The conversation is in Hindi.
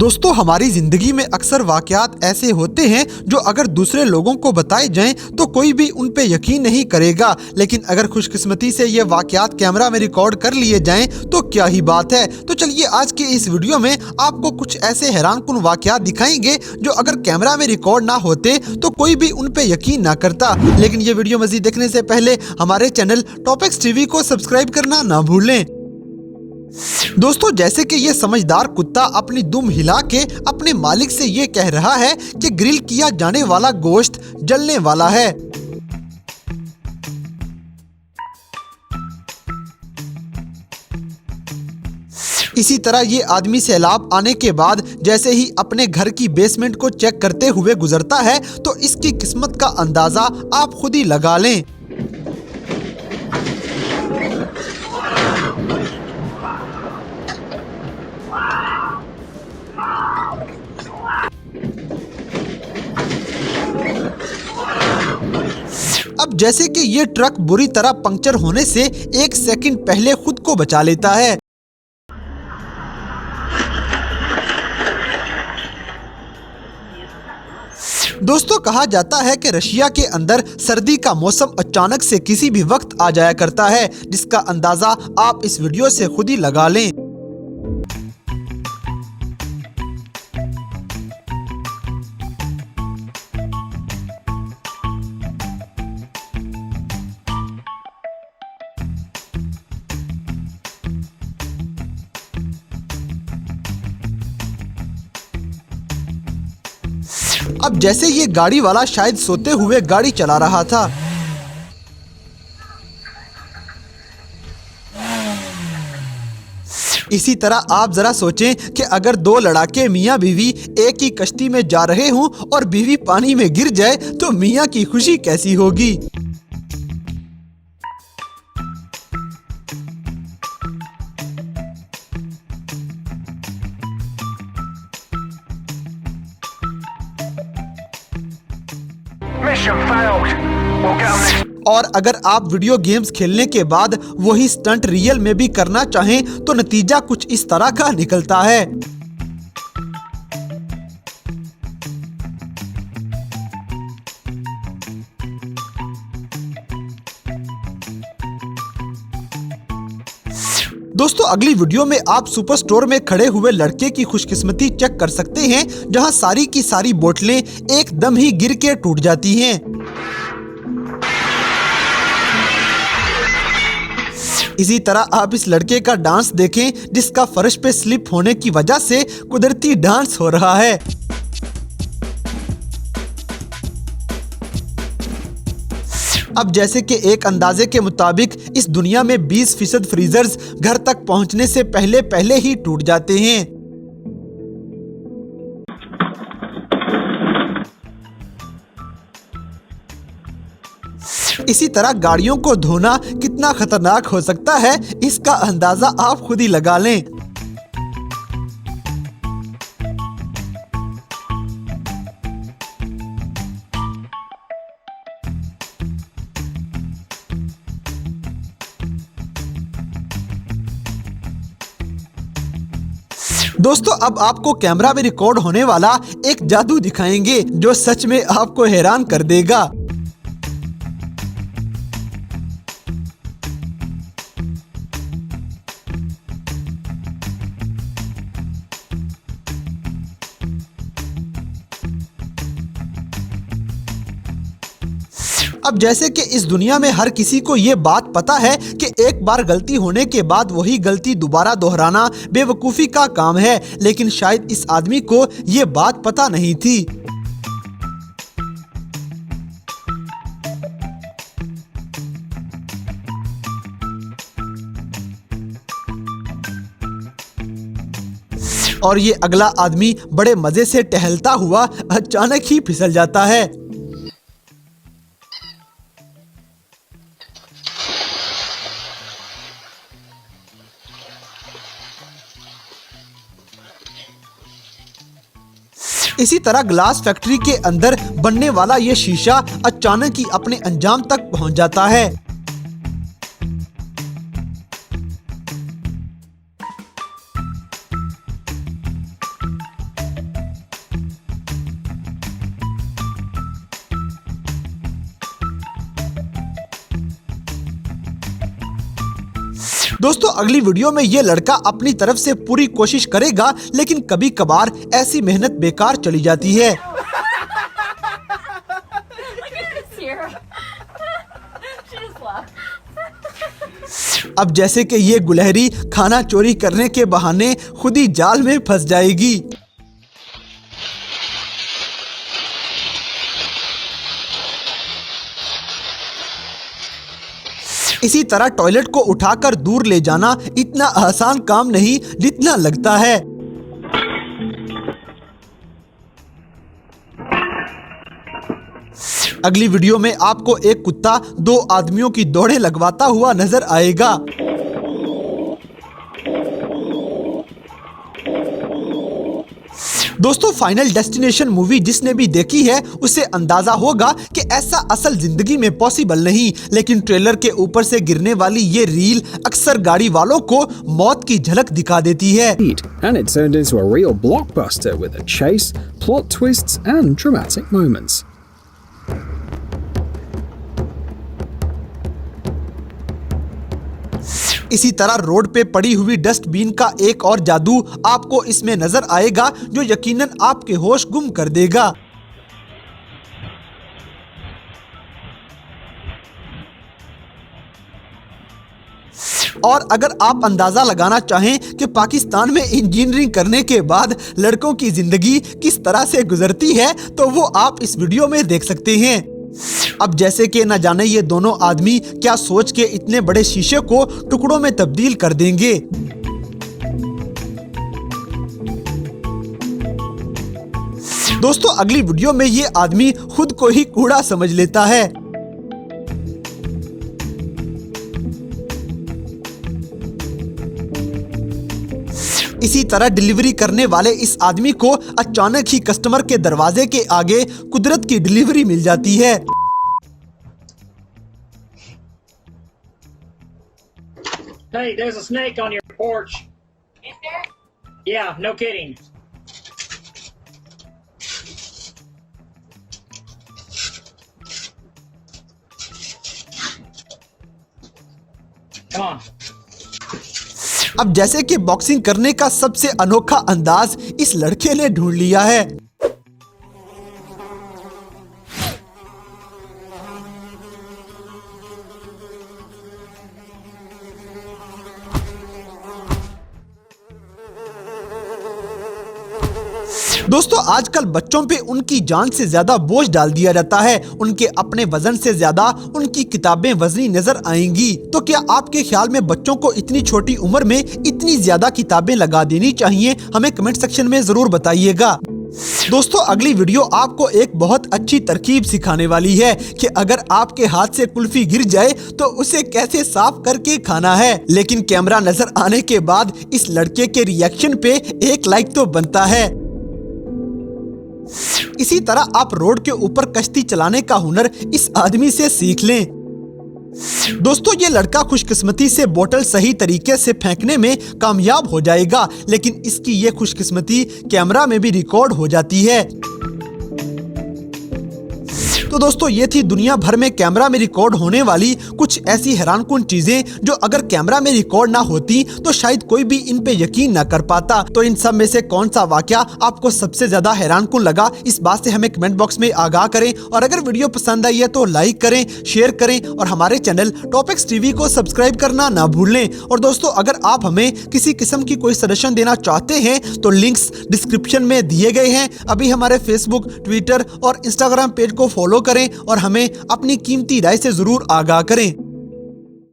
दोस्तों, हमारी जिंदगी में अक्सर वाकयात ऐसे होते हैं जो अगर दूसरे लोगों को बताए जाएं तो कोई भी उन पे यकीन नहीं करेगा, लेकिन अगर खुशकिस्मती से ये वाकयात कैमरा में रिकॉर्ड कर लिए जाएं तो क्या ही बात है। तो चलिए आज के इस वीडियो में आपको कुछ ऐसे हैरानकुन वाकयात दिखाएंगे जो अगर कैमरा में रिकॉर्ड ना होते तो कोई भी उन पे यकीन ना करता। लेकिन ये वीडियो मजीद देखने से पहले हमारे चैनल टॉपिक्स टीवी को सब्सक्राइब करना ना भूलें। दोस्तों, जैसे कि ये समझदार कुत्ता अपनी दुम हिला के अपने मालिक से ये कह रहा है कि ग्रिल किया जाने वाला गोश्त जलने वाला है। इसी तरह ये आदमी सैलाब आने के बाद जैसे ही अपने घर की बेसमेंट को चेक करते हुए गुजरता है तो इसकी किस्मत का अंदाजा आप खुद ही लगा लें। अब जैसे कि ये ट्रक बुरी तरह पंक्चर होने से एक सेकंड पहले खुद को बचा लेता है। दोस्तों, कहा जाता है कि रशिया के अंदर सर्दी का मौसम अचानक से किसी भी वक्त आ जाया करता है, जिसका अंदाजा आप इस वीडियो से खुद ही लगा लें। अब जैसे ये गाड़ी वाला शायद सोते हुए गाड़ी चला रहा था। इसी तरह आप जरा सोचें कि अगर दो लड़ाके मियाँ बीवी एक ही कश्ती में जा रहे हों और बीवी पानी में गिर जाए तो मियाँ की खुशी कैसी होगी। और अगर आप वीडियो गेम्स खेलने के बाद वही स्टंट रियल में भी करना चाहें तो नतीजा कुछ इस तरह का निकलता है। दोस्तों, अगली वीडियो में आप सुपर स्टोर में खड़े हुए लड़के की खुशकिस्मती चेक कर सकते हैं, जहां सारी की सारी बोतलें एकदम ही गिर के टूट जाती हैं। इसी तरह आप इस लड़के का डांस देखें जिसका फर्श पे स्लिप होने की वजह से कुदरती डांस हो रहा है। अब जैसे कि एक अंदाजे के मुताबिक इस दुनिया में 20% फ्रीजर्स घर तक पहुंचने से पहले पहले ही टूट जाते हैं। इसी तरह गाड़ियों को धोना कितना खतरनाक हो सकता है, इसका अंदाजा आप खुद ही लगा लें। दोस्तों, अब आपको कैमरा में रिकॉर्ड होने वाला एक जादू दिखाएंगे जो सच में आपको हैरान कर देगा। अब जैसे कि इस दुनिया में हर किसी को ये बात पता है कि एक बार गलती होने के बाद वही गलती दोबारा दोहराना बेवकूफ़ी का काम है, लेकिन शायद इस आदमी को ये बात पता नहीं थी। और ये अगला आदमी बड़े मजे से टहलता हुआ अचानक ही फिसल जाता है। इसी तरह ग्लास फैक्ट्री के अंदर बनने वाला ये शीशा अचानक ही अपने अंजाम तक पहुंच जाता है। दोस्तों अगली वीडियो में ये लड़का अपनी तरफ से पूरी कोशिश करेगा, लेकिन कभी कभार ऐसी मेहनत बेकार चली जाती है। अब जैसे कि ये गुलहरी खाना चोरी करने के बहाने खुद ही जाल में फंस जाएगी। इसी तरह टॉयलेट को उठाकर दूर ले जाना इतना आसान काम नहीं जितना लगता है। अगली वीडियो में आपको एक कुत्ता दो आदमियों की दौड़ें लगवाता हुआ नजर आएगा। दोस्तों फाइनल डेस्टिनेशन मूवी जिसने भी देखी है उसे अंदाजा होगा कि ऐसा असल जिंदगी में पॉसिबल नहीं, लेकिन ट्रेलर के ऊपर से गिरने वाली ये रील अक्सर गाड़ी वालों को मौत की झलक दिखा देती है। And it turned into a real blockbuster with a chase, plot twists and dramatic moments. इसी तरह रोड पे पड़ी हुई डस्टबिन का एक और जादू आपको इसमें नजर आएगा जो यकीनन आपके होश गुम कर देगा। और अगर आप अंदाजा लगाना चाहें कि पाकिस्तान में इंजीनियरिंग करने के बाद लड़कों की जिंदगी किस तरह से गुजरती है तो वो आप इस वीडियो में देख सकते हैं। अब जैसे कि न जाने ये दोनों आदमी क्या सोच के इतने बड़े शीशे को टुकड़ों में तब्दील कर देंगे। दोस्तों अगली वीडियो में ये आदमी खुद को ही कूड़ा समझ लेता है। इसी तरह डिलीवरी करने वाले इस आदमी को अचानक ही कस्टमर के दरवाजे के आगे कुदरत की डिलीवरी मिल जाती है। Hey, there's a snake on your porch. Is there? Yeah, no kidding. Come on. अब जैसे कि बॉक्सिंग करने का सबसे अनोखा अंदाज इस लड़के ने ढूंढ लिया है। दोस्तों आजकल बच्चों पे उनकी जान से ज्यादा बोझ डाल दिया जाता है, उनके अपने वजन से ज्यादा उनकी किताबें वजनी नजर आएंगी। तो क्या आपके ख्याल में बच्चों को इतनी छोटी उम्र में इतनी ज्यादा किताबें लगा देनी चाहिए? हमें कमेंट सेक्शन में जरूर बताइएगा। दोस्तों अगली वीडियो आपको एक बहुत अच्छी तरकीब सिखाने वाली है कि अगर आपके हाथ से कुल्फी गिर जाए तो उसे कैसे साफ करके खाना है। लेकिन कैमरा नजर आने के बाद इस लड़के के रिएक्शन पे एक लाइक तो बनता है। इसी तरह आप रोड के ऊपर कश्ती चलाने का हुनर इस आदमी से सीख लें। दोस्तों ये लड़का खुशकिस्मती से बोतल सही तरीके से फेंकने में कामयाब हो जाएगा, लेकिन इसकी ये खुशकिस्मती कैमरा में भी रिकॉर्ड हो जाती है। तो दोस्तों ये थी दुनिया भर में कैमरा में रिकॉर्ड होने वाली कुछ ऐसी हैरानकुन चीजें जो अगर कैमरा में रिकॉर्ड ना होती तो शायद कोई भी इन पे यकीन ना कर पाता। तो इन सब में से कौन सा वाकया आपको सबसे ज्यादा हैरानकुन लगा, इस बात से हमें कमेंट बॉक्स में आगाह करें। और अगर वीडियो पसंद आई है तो लाइक करें, शेयर करें और हमारे चैनल टॉपिक्स टीवी को सब्सक्राइब करना ना भूलें। और दोस्तों अगर आप हमें किसी किस्म की कोई सजेशन देना चाहते हैं तो लिंक्स डिस्क्रिप्शन में दिए गए हैं। अभी हमारे फेसबुक, ट्विटर और इंस्टाग्राम पेज को फॉलो करें और हमें अपनी कीमती राय से जरूर आगाह करें।